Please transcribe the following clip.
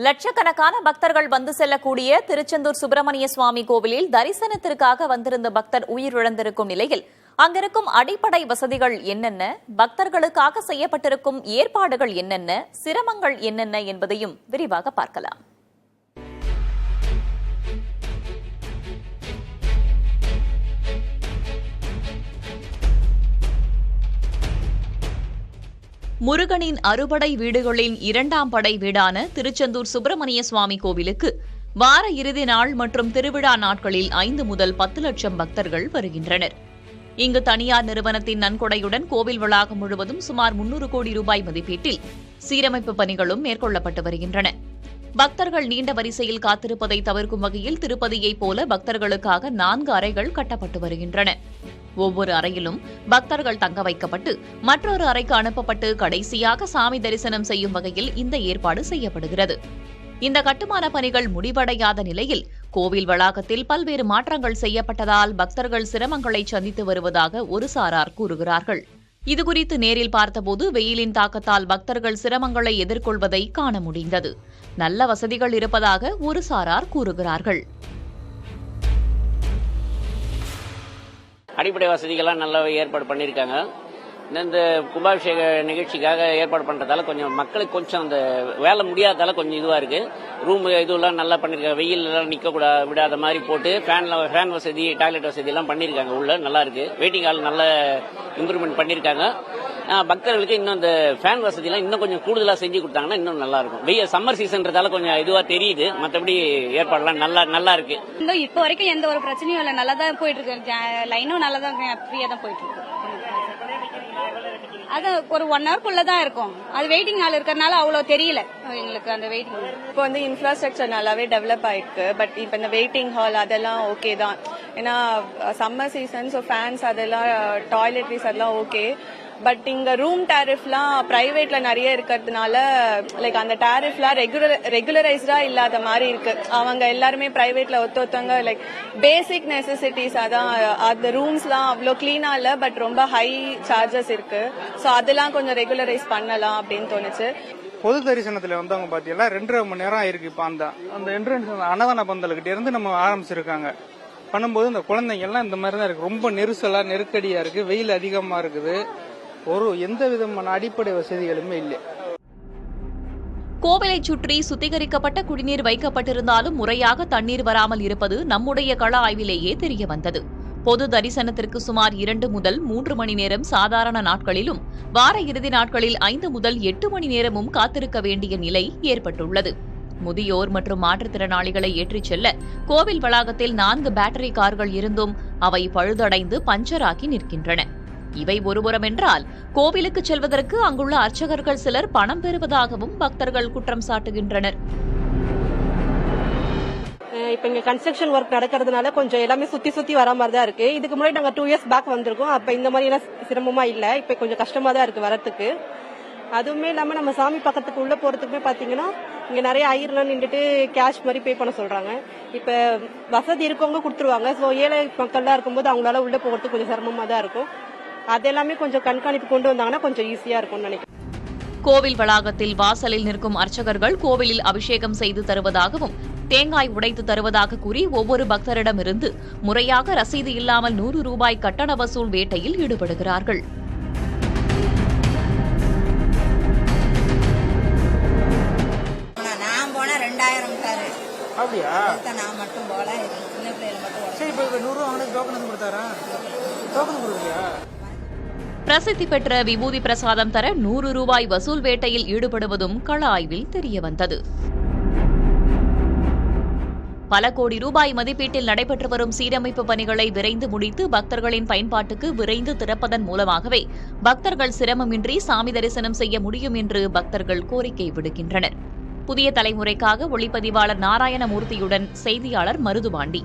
லட்சக்கணக்கான பக்தர்கள் வந்து செல்லக்கூடிய திருச்செந்தூர் சுப்பிரமணிய சுவாமி கோவிலில் தரிசனத்திற்காக வந்திருந்த பக்தர் உயிரிழந்திருக்கும் நிலையில் அங்கிருக்கும் அடிப்படை வசதிகள் என்னென்ன, பக்தர்களுக்காக செய்யப்பட்டிருக்கும் ஏற்பாடுகள் என்னென்ன, சிரமங்கள் என்னென்ன என்பதையும் விரிவாக பார்க்கலாம். முருகனின் அறுபடை வீடுகளின் இரண்டாம் படை வீடான திருச்செந்தூர் சுப்பிரமணிய சுவாமி கோவிலுக்கு வார இறுதி நாள் மற்றும் திருவிழா நாட்களில் 5 முதல் 10 லட்சம் பக்தர்கள் வருகின்றனர். இங்கு தனியார் நிறுவனத்தின் நன்கொடையுடன் கோவில் வளாகம் முழுவதும் சுமார் 300 கோடி ரூபாய் மதிப்பீட்டில் சீரமைப்பு பணிகளும் மேற்கொள்ளப்பட்டு வருகின்றன. பக்தர்கள் நீண்ட வரிசையில் காத்திருப்பதை தவிர்க்கும் வகையில் திருப்பதியைப் போல பக்தர்களுக்காக 4 அறைகள் கட்டப்பட்டு வருகின்றன. ஒவ்வொரு அறையிலும் பக்தர்கள் தங்க வைக்கப்பட்டு மற்றொரு அறைக்கு அனுப்பப்பட்டு கடைசியாக சாமி தரிசனம் செய்யும் வகையில் இந்த ஏற்பாடு செய்யப்படுகிறது. இந்த கட்டுமான பணிகள் முடிவடையாத நிலையில் கோவில் வளாகத்தில் பல்வேறு மாற்றங்கள் செய்யப்பட்டதால் பக்தர்கள் சிரமங்களை சந்தித்து வருவதாக ஒரு சாரார் கூறுகிறார்கள். இதுகுறித்து நேரில் பார்த்தபோது வெயிலின் தாக்கத்தால் பக்தர்கள் சிரமங்களை எதிர்கொள்வதை காண முடிந்தது. நல்ல வசதிகள் இருப்பதாக ஒரு சாரார் கூறுகிறார்கள். அடிப்படை வசதிகள்லாம் நல்லா ஏற்பாடு பண்ணியிருக்காங்க. இந்த கும்பாபிஷேக நிகழ்ச்சிக்காக ஏற்பாடு பண்ணுறதால கொஞ்சம் மக்களுக்கு கொஞ்சம் அந்த வேலை முடியாததால கொஞ்சம் இதுவாக இருக்குது. ரூம் இதுவெல்லாம் நல்லா பண்ணியிருக்காங்க. வெயிலெல்லாம் நிற்க விடாத மாதிரி போட்டு ஃபேன் வசதி, டாய்லெட் வசதி எல்லாம் பண்ணியிருக்காங்க. உள்ள நல்லா இருக்குது. வெயிட்டிங் ஹால் நல்ல இம்ப்ரூவ்மெண்ட் பண்ணியிருக்காங்க. பக்தர்களுக்கு இன்னும் இந்த ஃபேன் வசதியெல்லாம் இன்னும் கொஞ்சம் கூடுதலாக செஞ்சு கொடுத்தாங்கன்னா இன்னும் நல்லா இருக்கும். வெயில் சம்மர் சீசன்றதால கொஞ்சம் இதுவாக தெரியுது. மற்றபடி ஏற்பாடுலாம் நல்லா இருக்கு. இப்போ வரைக்கும் எந்த ஒரு பிரச்சனையும் இல்லை. நல்லா தான் போயிட்டு இருக்கு. லைனும் நல்லா தான் ஃப்ரீயாக தான் போயிட்டு இருக்கு. அது ஒரு 1 ஹவர்க்குள்ள தான் இருக்கும். அது வெயிட்டிங் ஹால் இருக்கறனால அவ்வளவு தெரியல எங்களுக்கு அந்த வெயிட்டிங். இப்போ இன்ஃப்ராஸ்ட்ரக்சர் நல்லாவே டெவலப் ஆயிருக்கு. பட் இப்போ இந்த வெயிட்டிங் ஹால் அதெல்லாம் ஓகே தான். ஏன்னா சம்மர் சீசன், ஸோ ஃபேன்ஸ் அதெல்லாம், டாய்லெட்ரிஸ் அதெல்லாம் ஓகே. பட் இங்க ரூம் டாரிஃப்லாம் பிரைவேட்ல நிறைய இருக்கிறதுனால லைக் அந்த டாரிஃப்லாம் ரெகுலரைஸ்டா இல்லாத மாதிரி இருக்கு. அவங்க எல்லாருமே பிரைவேட்ல ஒருத்தவங்க லைக் பேசிக் நெசசிட்டிஸ் அதான் அந்த ரூம்ஸ்லாம் அவ்வளோ கிளீனா இல்ல, பட் ரொம்ப ஹை சார்ஜஸ் இருக்கு. ஸோ அதெல்லாம் கொஞ்சம் ரெகுலரைஸ் பண்ணலாம் அப்படின்னு தோணுச்சு. பொது தரிசனத்துல வந்தவங்க பாத்தீங்கன்னா 2.5 மணி நேரம் ஆயிருக்கு. இப்ப அந்த என்ட்ரன்ஸ் அன்னதான பந்தல்கிட்ட இருந்து நம்ம ஆரம்பிச்சிருக்காங்க. பண்ணும்போது இந்த குழந்தைங்க எல்லாம் இந்த மாதிரி தான் இருக்கு. ரொம்ப நெரிசலா நெருக்கடியா இருக்கு. வெயில் அதிகமா இருக்குது. எந்த விதமான அடிப்படை வசதிகளுமே இல்லை. கோவிலை சுற்றி சுத்திகரிக்கப்பட்ட குடிநீர் வைக்கப்பட்டிருந்தாலும் முறையாக தண்ணீர் வராமல் இருப்பது நம்முடைய கள ஆய்விலேயே தெரியவந்தது. பொது தரிசனத்திற்கு சுமார் 2 முதல் 3 மணி நேரம் சாதாரண நாட்களிலும் வார இறுதி நாட்களில் 5 முதல் 8 மணி நேரமும் காத்திருக்க வேண்டிய நிலை ஏற்பட்டுள்ளது. முதியோர் மற்றும் மாற்றுத்திறனாளிகளை ஏற்றிச் செல்ல கோவில் வளாகத்தில் 4 பேட்டரி கார்கள் இருந்தும் அவை பழுதடைந்து பஞ்சராகி நிற்கின்றன. இவை ஒருபுறம் என்றால் கோவிலுக்கு செல்வதற்கு அங்குள்ள அர்ச்சகர்கள் சிலர் பணம் பெறுவதாகவும் பக்தர்கள் குற்றம் சாட்டுகின்றனர். இப்ப இங்க கன்ஸ்ட்ரக்ஷன் ஒர்க் நடக்கிறதுனால கொஞ்சம் எல்லாமே சுத்தி வர மாதிரி தான் இருக்கு. இதுக்கு முன்னாடி நாங்க 2 இயர்ஸ் பேக் வந்திருக்கோம். அப்ப இந்த மாதிரி எல்லாம் சிரமமா இல்ல. இப்ப கொஞ்சம் கஷ்டமா தான் இருக்கு வரத்துக்கு. அதுவுமே இல்லாம நம்ம சாமி பக்கத்துக்கு உள்ள போறதுக்குமே பாத்தீங்கன்னா இங்க நிறைய ஐயர்லாம் நின்றுட்டு கேஷ் மாதிரி பே பண்ண சொல்றாங்க. இப்ப வசதி இருக்கவங்க கொடுத்துருவாங்க. சோ ஏழை மக்கள்லாம் இருக்கும்போது அவங்களால உள்ள போறதுக்கு கொஞ்சம் சிரமமா தான் இருக்கும். அதெல்லாமே கொஞ்சம் கண்காணிப்பு கொண்டு வந்தாங்கன்னா கொஞ்சம் ஈஸியா இருக்கும்னு நினைக்கிறேன். கோவில் வளாகத்தில் வாசலில் நிற்கும் அர்ச்சகர்கள் கோவிலில் அபிஷேகம் செய்து தருவதாகவும் தேங்காய் உடைத்து தருவதாக கூறி ஒவ்வொரு பக்தரிடமிருந்து முறையாக ரசீது இல்லாமல் 100 ரூபாய் கட்டண வசூல் வேட்டையில் ஈடுபடுகிறார்கள். நான் போனா 2000 தரு. அப்படியா? நான் மட்டும் போல சின்ன பிள்ளைல மட்டும். சரி, இப்போ 100 ரூபா அவனுக்கு டோக்கன் கொடுத்தாரா? டோக்கன் கொடுக்கலையா? பிரசித்தி பெற்ற விபூதி பிரசாதம் தர 100 ரூபாய் வசூல் வேட்டையில் ஈடுபடுவதும் கள ஆய்வில் தெரியவந்தது. பல கோடி ரூபாய் மதிப்பீட்டில் நடைபெற்று வரும் சீரமைப்பு பணிகளை விரைந்து முடித்து பக்தர்களின் பயன்பாட்டுக்கு விரைந்து திறப்பதன் மூலமாகவே பக்தர்கள் சிரமமின்றி சாமி தரிசனம் செய்ய முடியும் என்று பக்தர்கள் கோரிக்கை விடுக்கின்றனர். புதிய தலைமுறைக்காக ஒளிப்பதிவாளர் நாராயணமூர்த்தியுடன் செய்தியாளர் மருதுபாண்டி.